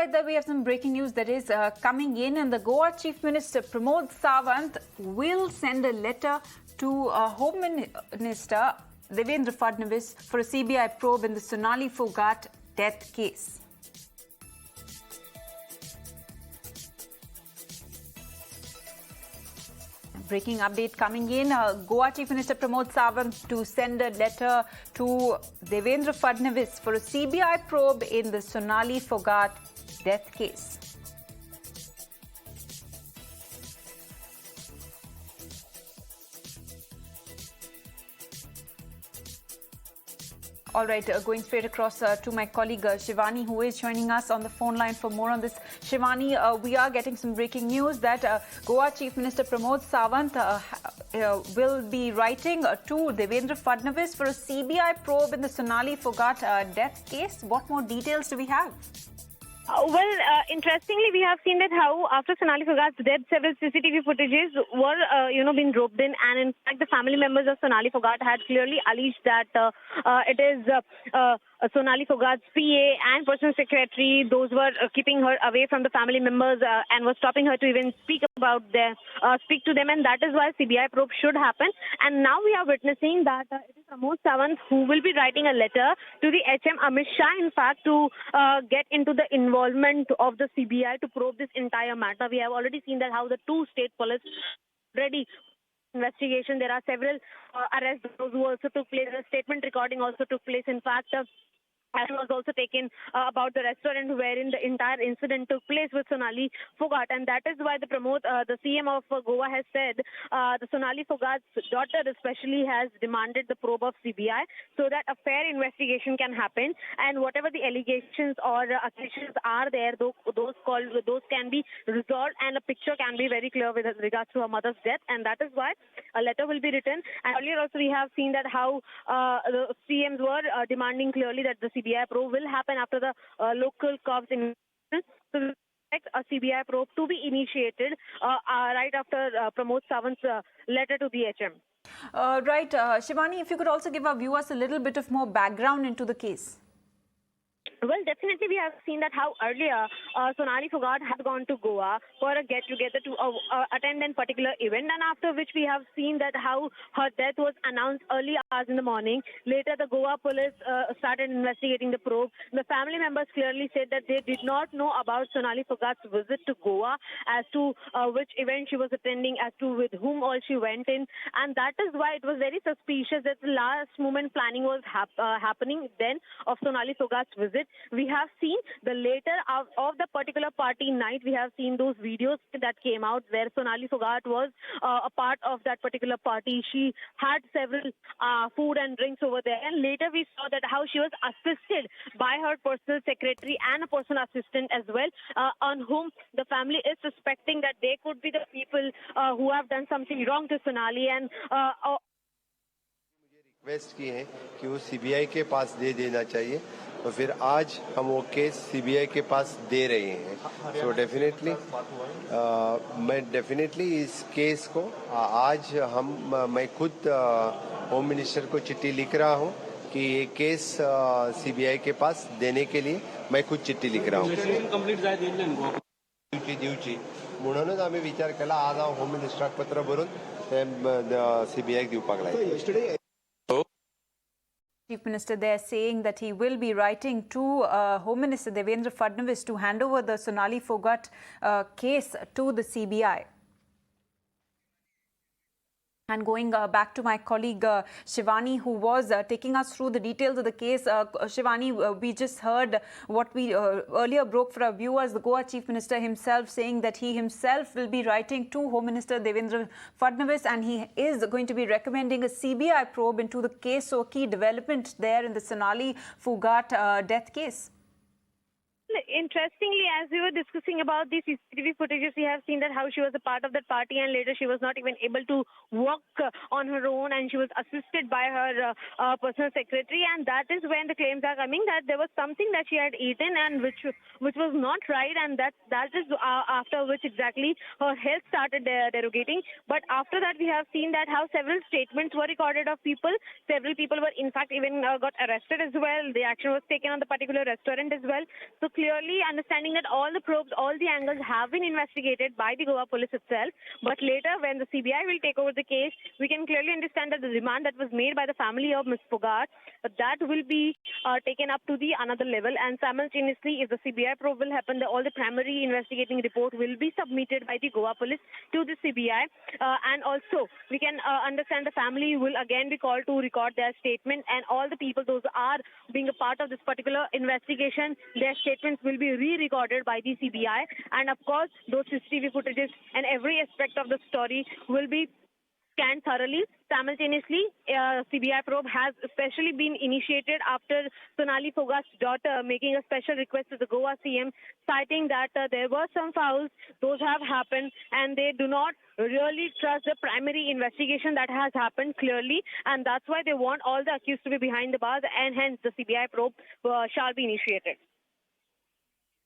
right, there we have some breaking news that is coming in, and the Goa Chief Minister Pramod Sawant will send a letter to Home Minister Devendra Fadnavis for a CBI probe in the Sonali Phogat death case. Breaking update coming in. Goa Chief Minister Pramod Sawant to send a letter to Devendra Fadnavis for a CBI probe in the Sonali Phogat death case. All right, going straight across to my colleague Shivani, who is joining us on the phone line for more on this. Shivani, we are getting some breaking news that Goa Chief Minister Pramod Sawant will be writing to Devendra Fadnavis for a CBI probe in the Sonali Phogat death case. What more details do we have? Interestingly, we have seen that how after Sonali Phogat's death, several CCTV footages were, being roped in, and in fact, the family members of Sonali Phogat had clearly alleged that it is Sonali Phogat's PA and personal secretary; those were keeping her away from the family members and were stopping her to even speak to them, and that is why CBI probe should happen. And now we are witnessing that it is Pramod Sawant who will be writing a letter to the HM Amit Shah, in fact, to get into the involvement of the CBI to probe this entire matter. We have already seen that how the two state police ready investigation. There are several arrests who also took place. A statement recording also took place. In fact, action was also taken about the restaurant wherein the entire incident took place with Sonali Phogat, and that is why the CM of Goa has said the Sonali Phogat's daughter especially has demanded the probe of CBI so that a fair investigation can happen, and whatever the allegations or accusations are there, those can be resolved, and a picture can be very clear with regards to her mother's death, and that is why a letter will be written. And earlier also we have seen that how the CMs were demanding clearly that the CBI probe will happen after the local cops in. So we expect a CBI probe to be initiated right after Pramod Sawant's letter to the HM. Right, Shivani, if you could also give our viewers a little bit of more background into the case. Well, definitely we have seen that how earlier Sonali Phogat had gone to Goa for a get-together to attend a particular event, and after which we have seen that how her death was announced early hours in the morning. Later, the Goa police started investigating the probe. The family members clearly said that they did not know about Sonali Phogat's visit to Goa, as to which event she was attending, as to with whom all she went in, and that is why it was very suspicious that the last-moment planning was happening then of Sonali Phogat's visit. We have seen the later of the particular party night. We have seen those videos that came out where Sonali Phogat was a part of that particular party. She had several food and drinks over there, and later we saw that how she was assisted by her personal secretary and a personal assistant as well, on whom the family is suspecting that they could be the people who have done something wrong to Sonali, and request की है कि वो CBI के पास दे देना चाहिए, तो फिर आज हम वो केस सीबीआई के पास दे रहे हैं. सो डेफिनेटली मैं डेफिनेटली इस केस को आज मैं खुद होम मिनिस्टर को चिट्ठी लिख रहा हूं कि ये केस सीबीआई के पास देने के लिए मैं खुद चिट्ठी लिख रहा हूं. दिवची म्हणूनच आम्ही विचार केला आज हांव होम मिनिस्टराक पत्र बरोवन सीबीआयक दिवपाक लायता. Chief Minister there saying that he will be writing to Home Minister Devendra Fadnavis to hand over the Sonali Phogat case to the CBI. And going back to my colleague Shivani, who was taking us through the details of the case. Shivani, we just heard what we earlier broke for our viewers, the Goa Chief Minister himself saying that he himself will be writing to Home Minister Devendra Fadnavis, and he is going to be recommending a CBI probe into the case. So a key development there in the Sonali Phogat death case. Interestingly, as we were discussing about the CCTV footages, we have seen that how she was a part of that party, and later she was not even able to walk on her own, and she was assisted by her personal secretary, and that is when the claims are coming that there was something that she had eaten and which was not right, and that is after which exactly her health started derogating. But after that, we have seen that how several statements were recorded of people. Several people were in fact even got arrested as well. The action was taken on the particular restaurant as well. So clearly clearly understanding that all the probes, all the angles have been investigated by the Goa police itself. But later, when the CBI will take over the case, we can clearly understand that the demand that was made by the family of Ms. Phogat, that will be taken up to the another level. And simultaneously, if the CBI probe will happen, all the primary investigating report will be submitted by the Goa police to the CBI. And also, we can understand the family will again be called to record their statement, and all the people, those are being a part of this particular investigation, their statements will be re-recorded by the CBI. And of course, those CCTV footages and every aspect of the story will be scanned thoroughly. Simultaneously, CBI probe has especially been initiated after Sonali Phogat's daughter making a special request to the Goa CM, citing that there were some fouls, those have happened, and they do not really trust the primary investigation that has happened clearly, and that's why they want all the accused to be behind the bars, and hence the CBI probe shall be initiated.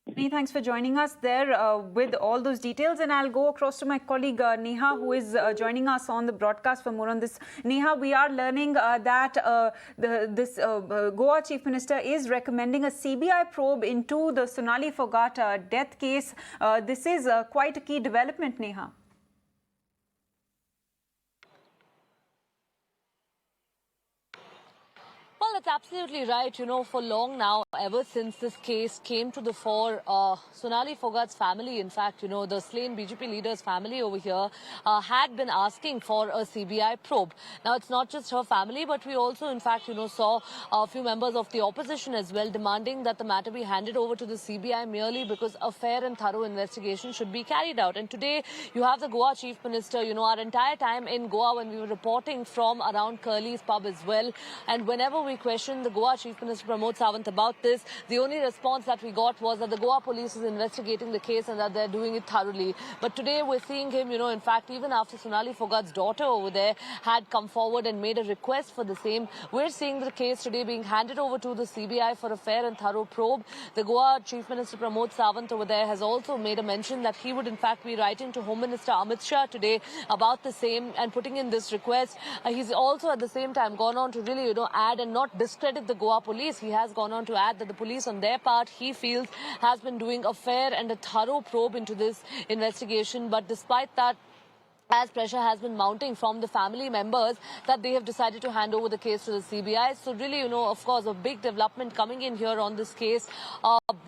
Many thanks for joining us there with all those details, and I'll go across to my colleague Neha, who is joining us on the broadcast for more on this. Neha, we are learning that this Goa Chief Minister is recommending a CBI probe into the Sonali Phogat death case. This is quite a key development, Neha. Well, that's absolutely right. You know, for long now, ever since this case came to the fore, Sonali Phogat's family, in fact, you know, the slain BJP leader's family over here had been asking for a CBI probe. Now, it's not just her family, but we also, in fact, you know, saw a few members of the opposition as well demanding that the matter be handed over to the CBI merely because a fair and thorough investigation should be carried out. And today, you have the Goa Chief Minister, you know, our entire time in Goa when we were reporting from around Curly's pub as well. And whenever we questioned the Goa Chief Minister Pramod Sawant about this, the only response that we got was that the Goa police is investigating the case and that they're doing it thoroughly. But today we're seeing him, you know, in fact, even after Sonali Phogat's daughter over there had come forward and made a request for the same, we're seeing the case today being handed over to the CBI for a fair and thorough probe. The Goa Chief Minister Pramod Sawant over there has also made a mention that he would in fact be writing to Home Minister Amit Shah today about the same and putting in this request. He's also at the same time gone on to really, you know, add and not discredit the Goa police. He has gone on to add that the police on their part, he feels, has been doing a fair and a thorough probe into this investigation. But despite that, as pressure has been mounting from the family members, that they have decided to hand over the case to the CBI. So really, you know, of course, a big development coming in here on this case.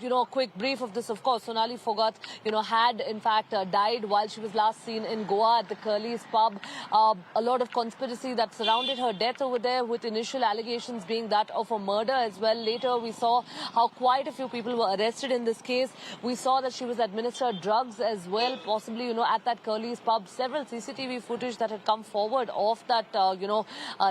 You know, a quick brief of this, of course, Sonali Phogat, you know, had in fact died while she was last seen in Goa at the Curly's pub. A lot of conspiracy that surrounded her death over there, with initial allegations being that of a murder as well. Later, we saw how quite a few people were arrested in this case. We saw that she was administered drugs as well, possibly, you know, at that Curly's pub. Several CCTV footage that had come forward of that, you know,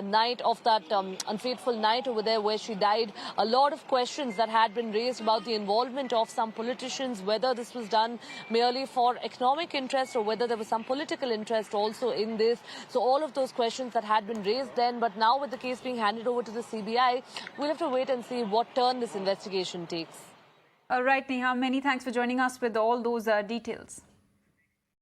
night, of that unfaithful night over there where she died. A lot of questions that had been raised about the involvement of some politicians, whether this was done merely for economic interest or whether there was some political interest also in this. So all of those questions that had been raised then, but now with the case being handed over to the CBI, we'll have to wait and see what turn this investigation takes. All right, Neha, many thanks for joining us with all those details.